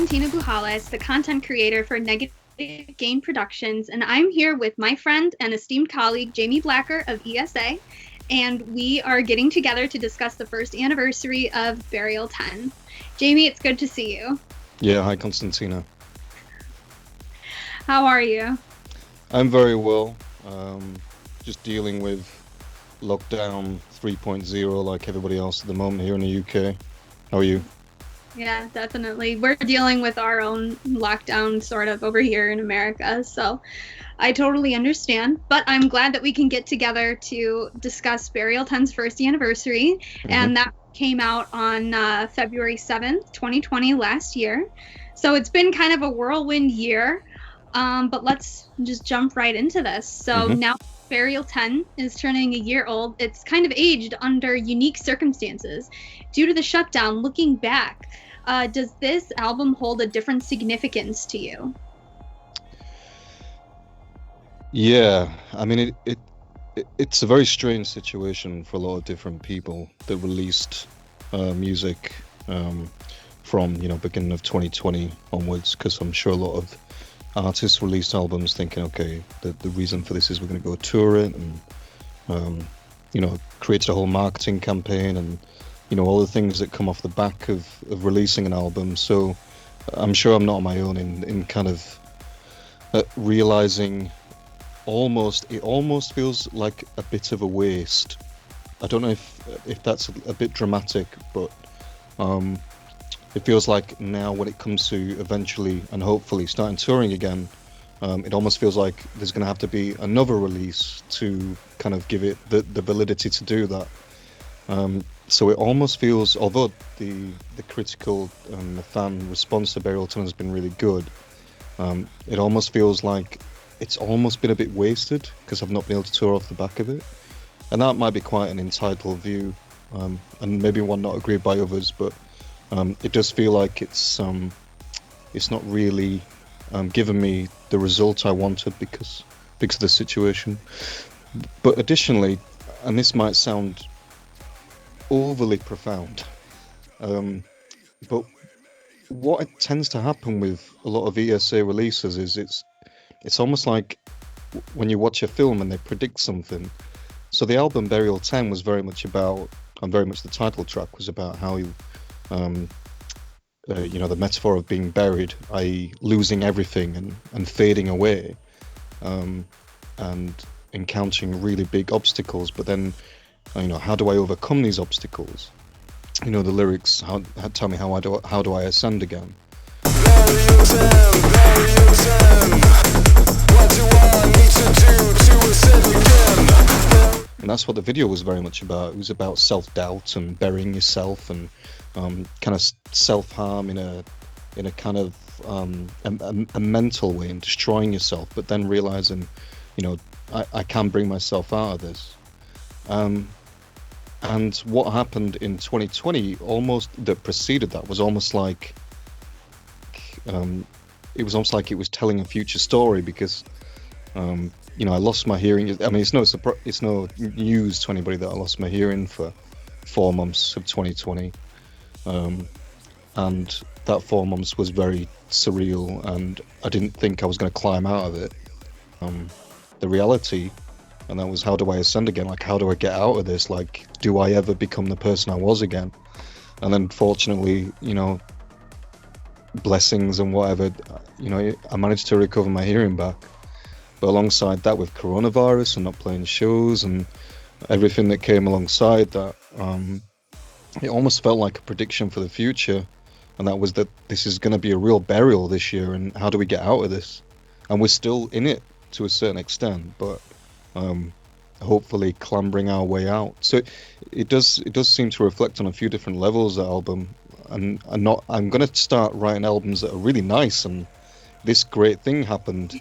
Valentina Bujales, the content creator for Negative Gain Productions, and I'm here with my friend and esteemed colleague, Jamie Blacker of ESA, and we are getting together to discuss the first anniversary of Burial 10. Jamie, it's good to see you. Yeah, hi Constantina. How are you? I'm very well. Just dealing with lockdown 3.0 like everybody else at the moment here in the UK. How are you? Yeah, definitely. We're dealing with our own lockdown sort of over here in America, so I totally understand. But I'm glad that we can get together to discuss Burial 10's first anniversary, and that came out on February 7th, 2020, last year. So it's been kind of a whirlwind year, but let's just jump right into this. So now Burial 10 is turning a year old. It's kind of aged under unique circumstances. Due to the shutdown, looking back, does this album hold a different significance to you? Yeah, I mean it's a very strange situation for a lot of different people that released music from beginning of 2020 onwards, because I'm sure a lot of artists released albums thinking, okay, the reason for this is we're going to go tour it, and creates a whole marketing campaign, and all the things that come off the back of releasing an album. So I'm sure I'm not on my own in kind of realizing it almost feels like a bit of a waste. I don't know if that's a bit dramatic, but it feels like now when it comes to eventually and hopefully starting touring again, it almost feels like there's going to have to be another release to kind of give it the validity to do that. So it almost feels, although the critical and the fan response to Burial 10 has been really good, it almost feels like it's almost been a bit wasted because I've not been able to tour off the back of it. And that might be quite an entitled view, and maybe one not agreed by others, but it does feel like it's not really given me the result I wanted because of the situation. But additionally, and this might sound overly profound, but what tends to happen with a lot of ESA releases is it's almost like when you watch a film and they predict something. So the album Burial 10 was very much about, and very much the title track was about how you, the metaphor of being buried, i.e. losing everything and fading away, and encountering really big obstacles. But then, how do I overcome these obstacles? The lyrics, tell me how do I ascend again? And that's what the video was very much about. It was about self-doubt and burying yourself and kind of self-harm in a kind of a mental way, and destroying yourself, but then realizing, I can bring myself out of this. And what happened in 2020, almost that preceded that, was almost like it was almost like it was telling a future story, because I lost my hearing. I mean, it's no news to anybody that I lost my hearing for 4 months of 2020, and that 4 months was very surreal, and I didn't think I was going to climb out of it. The reality, and that was, how do I ascend again? Like, how do I get out of this? Like, do I ever become the person I was again? And then fortunately, blessings and whatever, I managed to recover my hearing back. But alongside that, with coronavirus and not playing shows and everything that came alongside that, it almost felt like a prediction for the future. And that was that this is going to be a real burial this year, and how do we get out of this? And we're still in it to a certain extent, but hopefully clambering our way out. So it does seem to reflect on a few different levels, that album. And I'm going to start writing albums that are really nice, and this great thing happened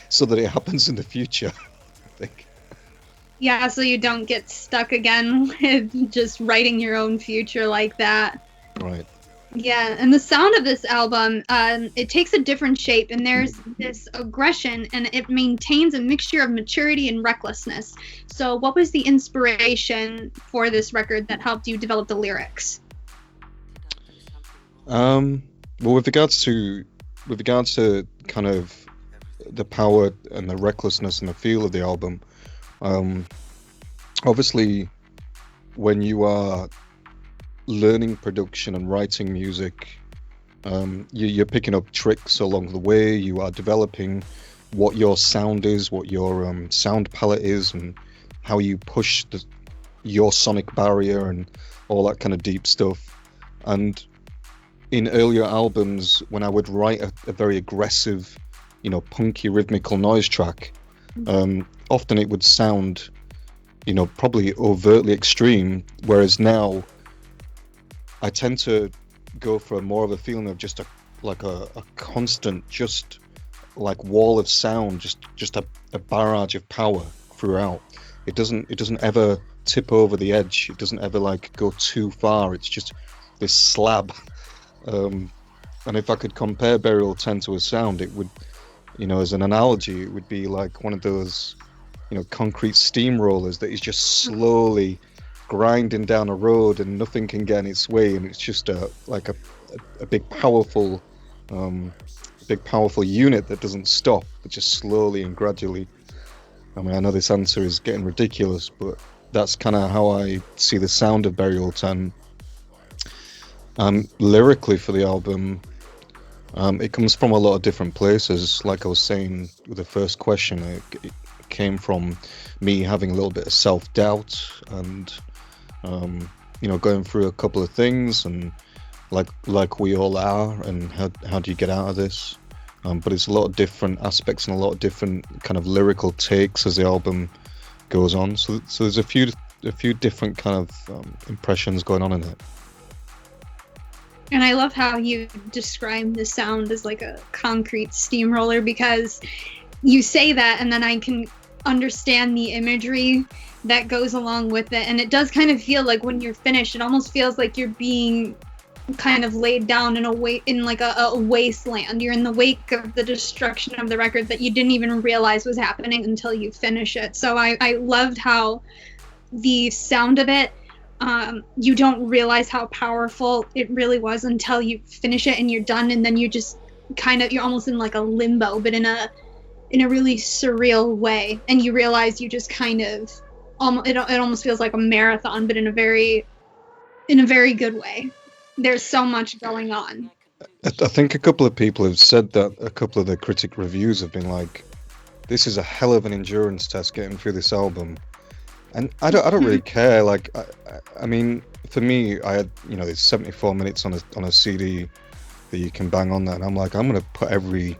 so that it happens in the future, I think. Yeah, so you don't get stuck again with just writing your own future like that. Right. Yeah, and the sound of this album, it takes a different shape, and there's this aggression, and it maintains a mixture of maturity and recklessness. So what was the inspiration for this record that helped you develop the lyrics? Well, with regards to kind of the power and the recklessness and the feel of the album, um, obviously when you are learning production and writing music, you're picking up tricks along the way. You are developing what your sound is, what your sound palette is, and how you push your sonic barrier and all that kind of deep stuff. And in earlier albums, when I would write a very aggressive, punky rhythmical noise track, often it would sound, probably overtly extreme. Whereas now, I tend to go for more of a feeling of just a constant, just like wall of sound, just a barrage of power throughout. It doesn't ever tip over the edge. It doesn't ever like go too far. It's just this slab. Um, and if I could compare Burial 10 to a sound, it would, as an analogy, it would be like one of those, concrete steamrollers that is just slowly grinding down a road and nothing can get in its way, and it's just a big powerful unit that doesn't stop, but just slowly and gradually. I mean, I know this answer is getting ridiculous, but that's kind of how I see the sound of Burial 10. Lyrically for the album, it comes from a lot of different places. Like I was saying with the first question, it came from me having a little bit of self-doubt and, going through a couple of things, and like we all are, and how do you get out of this? But it's a lot of different aspects and a lot of different kind of lyrical takes as the album goes on. So there's a few different kind of impressions going on in it. And I love how you describe the sound as like a concrete steamroller, because you say that and then I can understand the imagery that goes along with it. And it does kind of feel like when you're finished, it almost feels like you're being kind of laid down in a wasteland. You're in the wake of the destruction of the record that you didn't even realize was happening until you finish it. So I loved how the sound of it, you don't realize how powerful it really was until you finish it and you're done, and then you just you're almost in like a limbo, but in a really surreal way, and you realize you just kind of it almost feels like a marathon, but in a very good way. There's so much going on. I think a couple of people have said that. A couple of the critic reviews have been like, this is a hell of an endurance test getting through this album. And I don't really care. Like, I mean, for me, I had, there's 74 minutes on a CD that you can bang on that, and I'm like, I'm gonna put every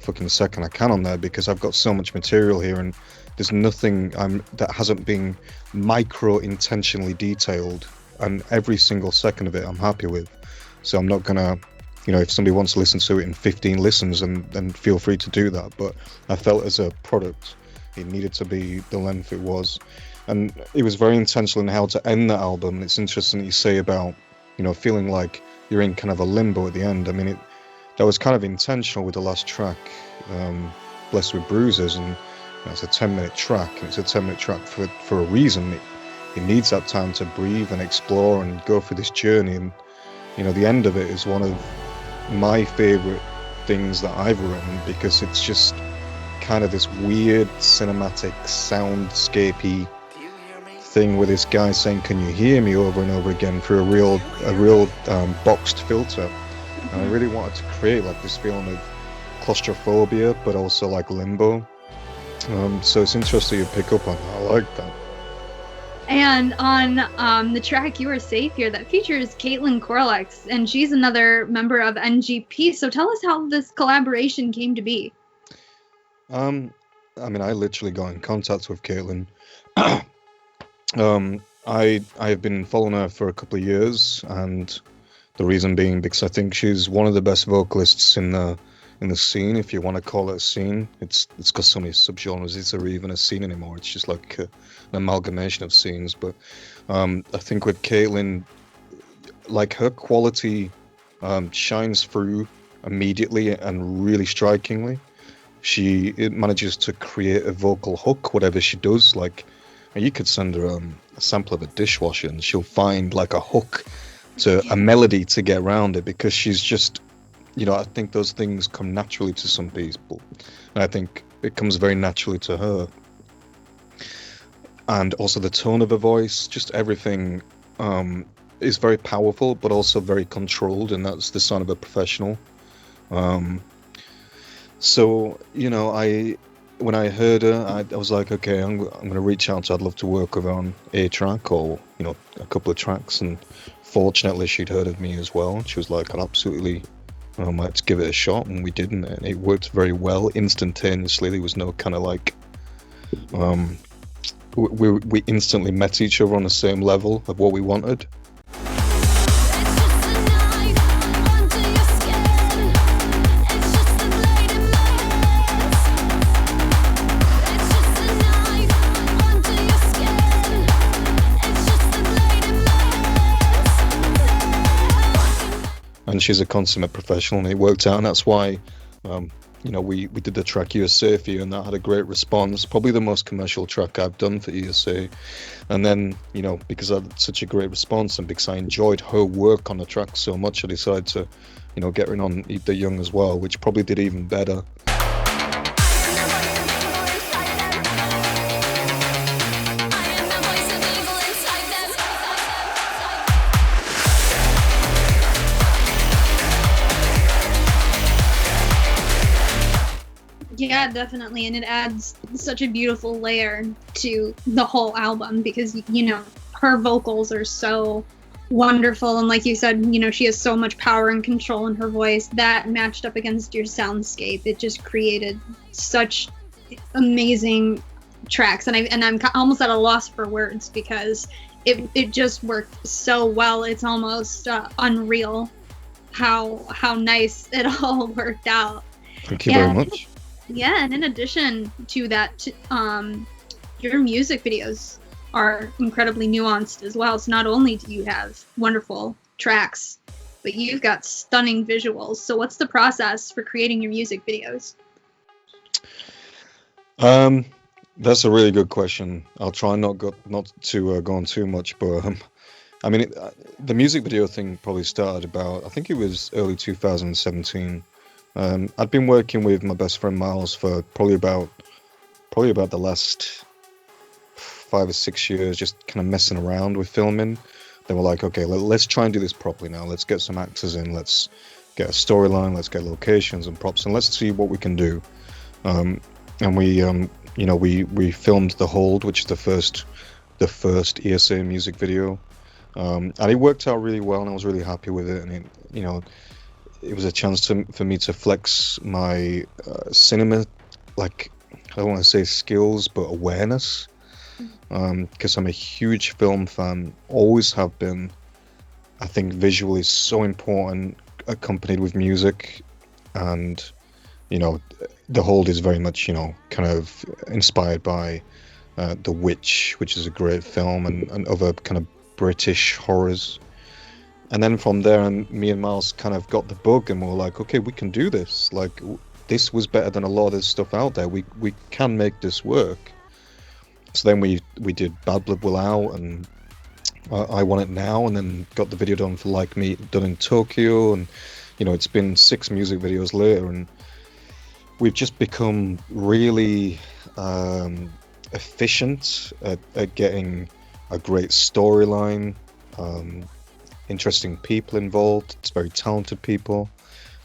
fucking second I can on there because I've got so much material here, and there's nothing that hasn't been intentionally detailed, and every single second of it I'm happy with. So I'm not gonna, if somebody wants to listen to it in 15 listens, then feel free to do that. But I felt as a product, it needed to be the length it was. And it was very intentional in how to end the album. It's interesting that you say about, feeling like you're in kind of a limbo at the end. I mean, that was kind of intentional with the last track, Blessed with Bruises, and it's a 10-minute track, and it's a 10-minute track for a reason. It needs that time to breathe and explore and go through this journey. And, the end of it is one of my favorite things that I've written, because it's just kind of this weird cinematic soundscapey thing with this guy saying, "Can you hear me?" over and over again through a real boxed filter. And I really wanted to create like this feeling of claustrophobia, but also like limbo. So it's interesting you pick up on that. I like that. And on the track "You Are Safe Here," that features Caitlin Corlex, and she's another member of Ngp. So tell us how this collaboration came to be. I mean, I literally got in contact with Caitlin. I have been following her for a couple of years, and the reason being because I think she's one of the best vocalists in the scene, if you want to call it a scene. It's got so many subgenres. Is there even a scene anymore? It's just like an amalgamation of scenes. But I think with Caitlin, like, her quality shines through immediately and really strikingly. She manages to create a vocal hook, whatever she does. Like, you could send her a sample of a dishwasher and she'll find like a hook to a melody to get around it, because she's just I think those things come naturally to some people, and I think it comes very naturally to her. And also the tone of her voice, just everything is very powerful, but also very controlled, and that's the sign of a professional. Um, so, I when I heard her, I was like, okay, I'm going to reach out. I'd love to work with her on a track or a couple of tracks. And fortunately, she'd heard of me as well. She was like, I'd absolutely let's give it a shot, and we did, and it worked very well instantaneously. There was no kind of like um, we instantly met each other on the same level of what we wanted. And she's a consummate professional, and it worked out, and that's why we did the track ESA for you, and that had a great response. Probably the most commercial track I've done for ESA. And then, because I had such a great response, and because I enjoyed her work on the track so much, I decided to, get her in on Eat the Young as well, which probably did even better. Yeah, definitely. And it adds such a beautiful layer to the whole album because, her vocals are so wonderful. And like you said, she has so much power and control in her voice that matched up against your soundscape. It just created such amazing tracks. And I'm almost at a loss for words because it just worked so well. It's almost unreal how nice it all worked out. Thank you very much. Yeah, and in addition to that, your music videos are incredibly nuanced as well. So not only do you have wonderful tracks, but you've got stunning visuals. So what's the process for creating your music videos? That's a really good question. I'll try not to go on too much, but the music video thing probably started about, I think it was early 2017. I'd been working with my best friend Miles for probably about the last 5 or 6 years, just kind of messing around with filming. Then we're like, okay, let's try and do this properly now. Let's get some actors in. Let's get a storyline. Let's get locations and props, and let's see what we can do. And we filmed The Hold, which is the first ESA music video, and it worked out really well, and I was really happy with it. And it was a chance for me to flex my cinema, like, I don't want to say skills, but awareness, because I'm a huge film fan, always have been. I think visual is so important, accompanied with music, and The Hold is very much kind of inspired by The Witch, which is a great film, and other kind of British horrors. And then from there, me and Miles kind of got the bug, and we were like, okay, we can do this. Like, this was better than a lot of this stuff out there. We can make this work. So then we did Bad Blood Will Out, and I Want It Now, and then got the video done for Like Me, done in Tokyo, and it's been 6 music videos later, and we've just become really efficient at getting a great storyline. Interesting people involved. It's very talented people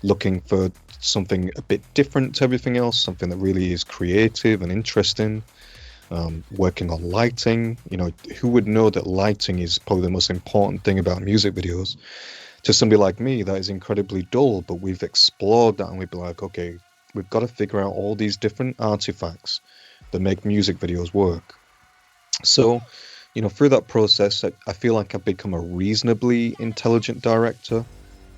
looking for something a bit different to everything else, something that really is creative and interesting. Working on lighting, who would know that lighting is probably the most important thing about music videos? To somebody like me, that is incredibly dull, but we've explored that, and we'd be like, okay, we've got to figure out all these different artifacts that make music videos work. So through that process, I feel like I've become a reasonably intelligent director,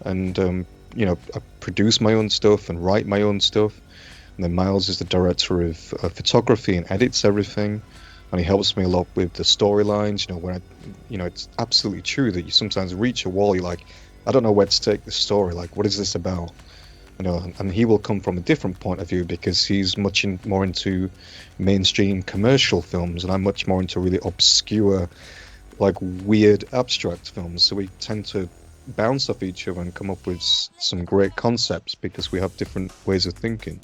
and I produce my own stuff and write my own stuff. And then Miles is the director of photography and edits everything, and he helps me a lot with the storylines. Where it's absolutely true that you sometimes reach a wall. You're like, I don't know where to take this story. Like, what is this about? And he will come from a different point of view because he's much more into mainstream commercial films, and I'm much more into really obscure, like, weird abstract films. So we tend to bounce off each other and come up with some great concepts because we have different ways of thinking.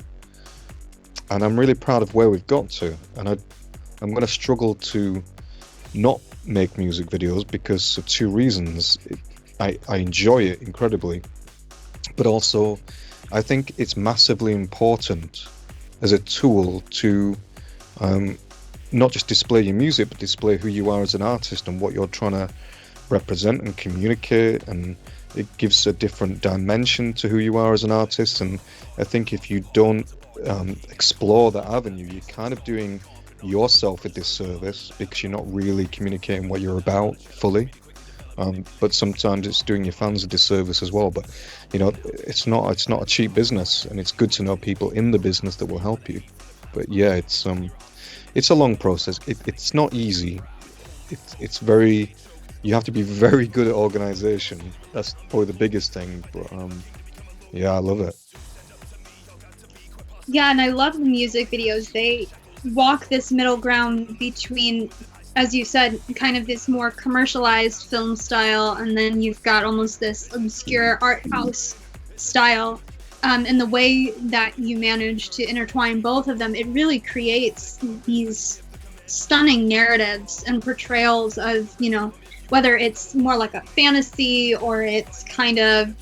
And I'm really proud of where we've got to. And I'm going to struggle to not make music videos because of two reasons. I enjoy it incredibly, but also I think it's massively important as a tool to not just display your music, but display who you are as an artist and what you're trying to represent and communicate. And it gives a different dimension to who you are as an artist. And I think if you don't explore that avenue, you're kind of doing yourself a disservice because you're not really communicating what you're about fully. But sometimes it's doing your fans a disservice as well. But you know, it's not a cheap business, and it's good to know people in the business that will help you. But yeah, it's a long process. It's not easy. It's very, you have to be very good at organization. That's probably the biggest thing. But yeah, I love it. Yeah, and I love the music videos. They walk this middle ground between, as you said, kind of this more commercialized film style, and then you've got almost this obscure art house style. And the way that you manage to intertwine both of them, it really creates these stunning narratives and portrayals of, you know, whether it's more like a fantasy or it's kind of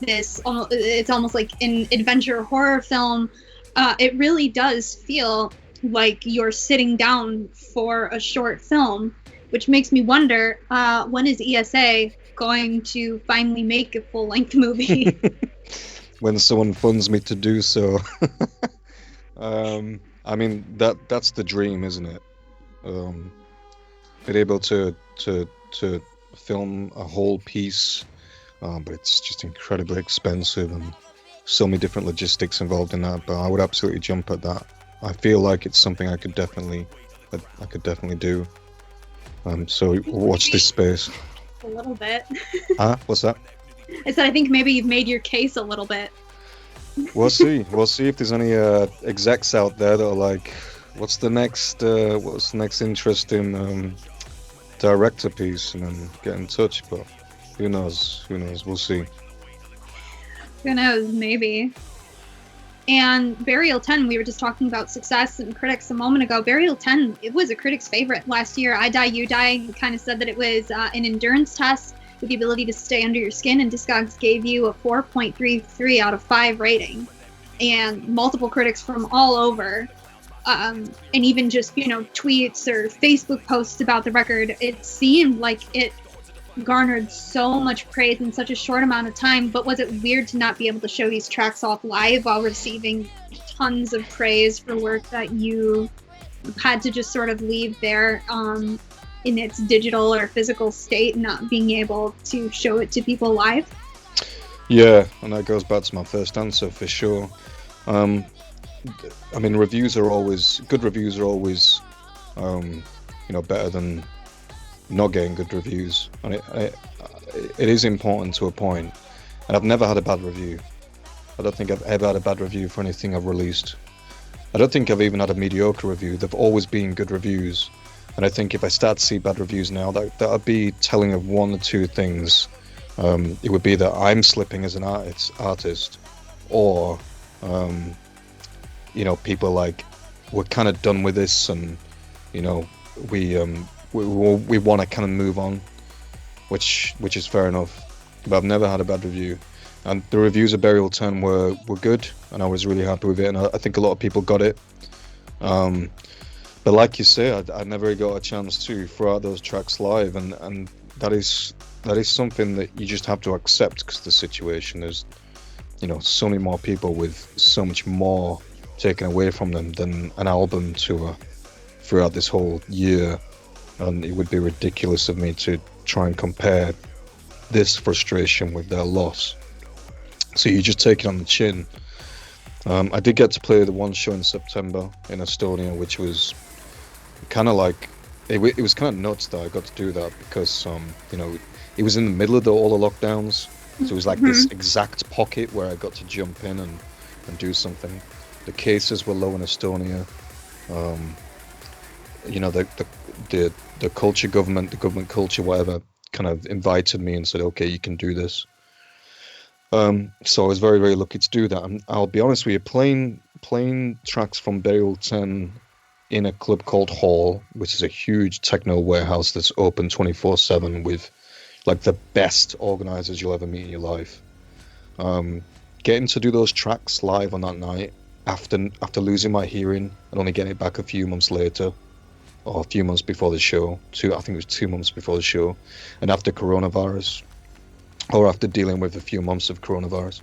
this, it's almost like an adventure horror film. It really does feel like you're sitting down for a short film, which makes me wonder, when is ESA going to finally make a full-length movie? When someone funds me to do so. I mean, that's the dream, isn't it? Being able to film a whole piece, but it's just incredibly expensive and so many different logistics involved in that. But I would absolutely jump at that. I feel like it's something I could definitely do. So watch this space. A little bit. What's that? I said I think maybe you've made your case a little bit. We'll see. We'll see if there's any execs out there that are like, what's the next interesting director piece, and then get in touch. But who knows? Who knows? We'll see. Who knows? Maybe. And Burial 10, we were just talking about success and critics a moment ago. Burial 10, it was a critic's favorite last year. I Die, You Die kind of said that it was an endurance test with the ability to stay under your skin, and Discogs gave you a 4.33 out of 5 rating. And multiple critics from all over, and even just, you know, tweets or Facebook posts about the record, it seemed like it garnered so much praise in such a short amount of time. But was it weird to not be able to show these tracks off live while receiving tons of praise for work that you had to just sort of leave there in its digital or physical state, not being able to show it to people live? Yeah, and that goes back to my first answer for sure. I mean, good reviews are always better than not getting good reviews, and it is important to a point. And I've never had a bad review. I don't think I've ever had a bad review for anything I've released. I don't think I've even had a mediocre review. They've always been good reviews. And I think if I start to see bad reviews now, that would be telling of one or two things. It would be that I'm slipping as an artist, or people like, we're kind of done with this, and we want to kind of move on, which is fair enough. But I've never had a bad review, and the reviews of Burial 10 were good, and I was really happy with it, and I think a lot of people got it. But like you say, I never got a chance to throw out those tracks live, and that is something that you just have to accept, because the situation is, so many more people with so much more taken away from them than an album tour throughout this whole year. And it would be ridiculous of me to try and compare this frustration with their loss. So you just take it on the chin. I did get to play the one show in September in Estonia, which was kind of like, it was kind of nuts that I got to do that, because it was in the middle of all the lockdowns, so it was like this exact pocket where I got to jump in and do something. The cases were low in Estonia. The culture government, the government culture, whatever, kind of invited me and said, okay, you can do this. So I was very, very lucky to do that. And I'll be honest with you, playing tracks from Burial 10 in a club called Hall, which is a huge techno warehouse that's open 24/7 with like the best organizers you'll ever meet in your life. Getting to do those tracks live on that night after losing my hearing and only getting it back a few months later, or a few months before the show, I think it was 2 months before the show, and after coronavirus, or after dealing with a few months of coronavirus,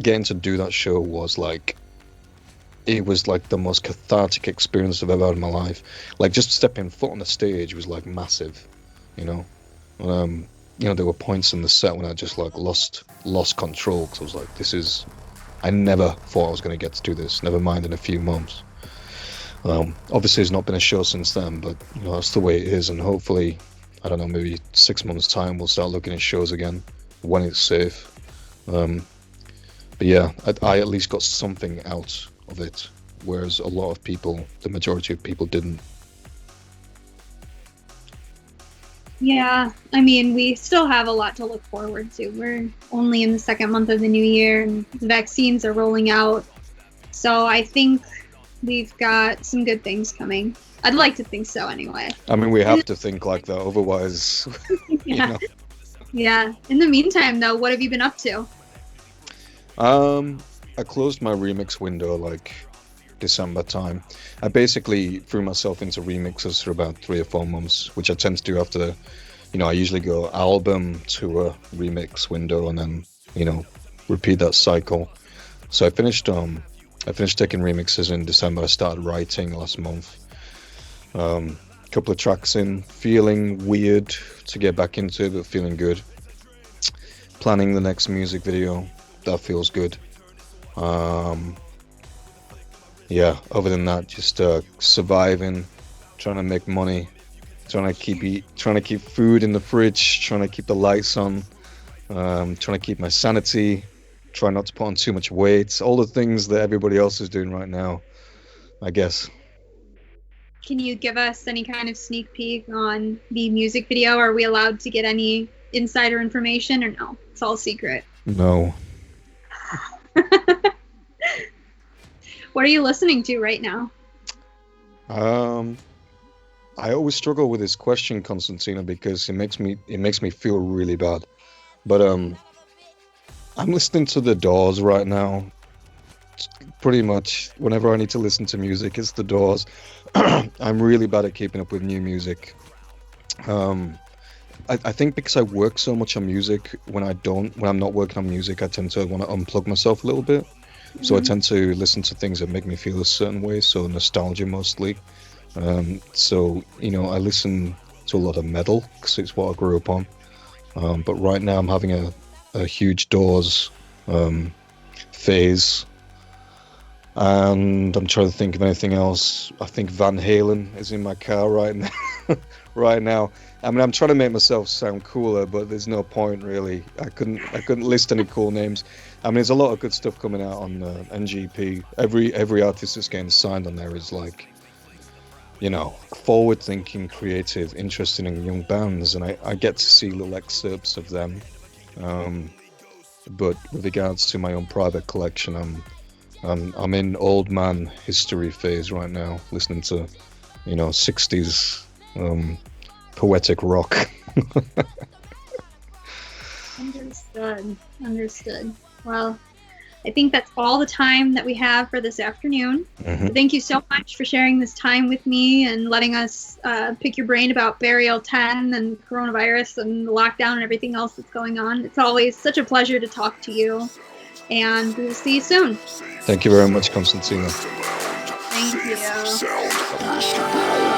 getting to do that show was like, it was like the most cathartic experience I've ever had in my life. Like just stepping foot on the stage was like massive, you know. There were points in the set when I just like lost control, because I was like, I never thought I was going to get to do this, never mind in a few months. Obviously there's not been a show since then, but that's the way it is, and hopefully, I don't know, maybe 6 months time we'll start looking at shows again when it's safe. But yeah, I at least got something out of it, whereas a lot of people, the majority of people, didn't. Yeah, I mean, we still have a lot to look forward to. We're only in the second month of the new year, and the vaccines are rolling out. So I think we've got some good things coming. I'd like to think so, anyway. I mean, we have to think like that, otherwise. Yeah. Yeah. In the meantime, though, what have you been up to? I closed my remix window like December time. I basically threw myself into remixes for about 3 or 4 months, which I tend to do after, I usually go album to a remix window and then, repeat that cycle. So I finished taking remixes in December. I started writing last month. Couple of tracks in, feeling weird to get back into it, but feeling good. Planning the next music video, that feels good. Yeah, other than that, just surviving, trying to make money, trying to keep food in the fridge, trying to keep the lights on, trying to keep my sanity, try not to put on too much weight, all the things that everybody else is doing right now, I guess. Can you give us any kind of sneak peek on the music video? Are we allowed to get any insider information, or no? It's all secret. No. What are you listening to right now? I always struggle with this question, Constantina, because it makes me feel really bad. But I'm listening to The Doors right now. Pretty much whenever I need to listen to music, it's The Doors. I'm really bad at keeping up with new music. I think because I work so much on music, when I'm not working on music, I tend to want to unplug myself a little bit. Mm-hmm. So I tend to listen to things that make me feel a certain way, so nostalgia mostly. So I listen to a lot of metal because it's what I grew up on. But right now I'm having a huge Doors phase. And I'm trying to think of anything else. I think Van Halen is in my car right now. Right now. I mean, I'm trying to make myself sound cooler, but there's no point really. I couldn't list any cool names. I mean, there's a lot of good stuff coming out on NGP. Every artist that's getting signed on there is like, forward-thinking, creative, interesting, and young bands, and I get to see little excerpts of them. But with regards to my own private collection, I'm in old man history phase right now, listening to, 60s poetic rock. Understood. Well, I think that's all the time that we have for this afternoon. Mm-hmm. So thank you so much for sharing this time with me and letting us pick your brain about Burial 10 and coronavirus and the lockdown and everything else that's going on. It's always such a pleasure to talk to you, and we will see you soon. Thank you very much, Constantina. Thank you.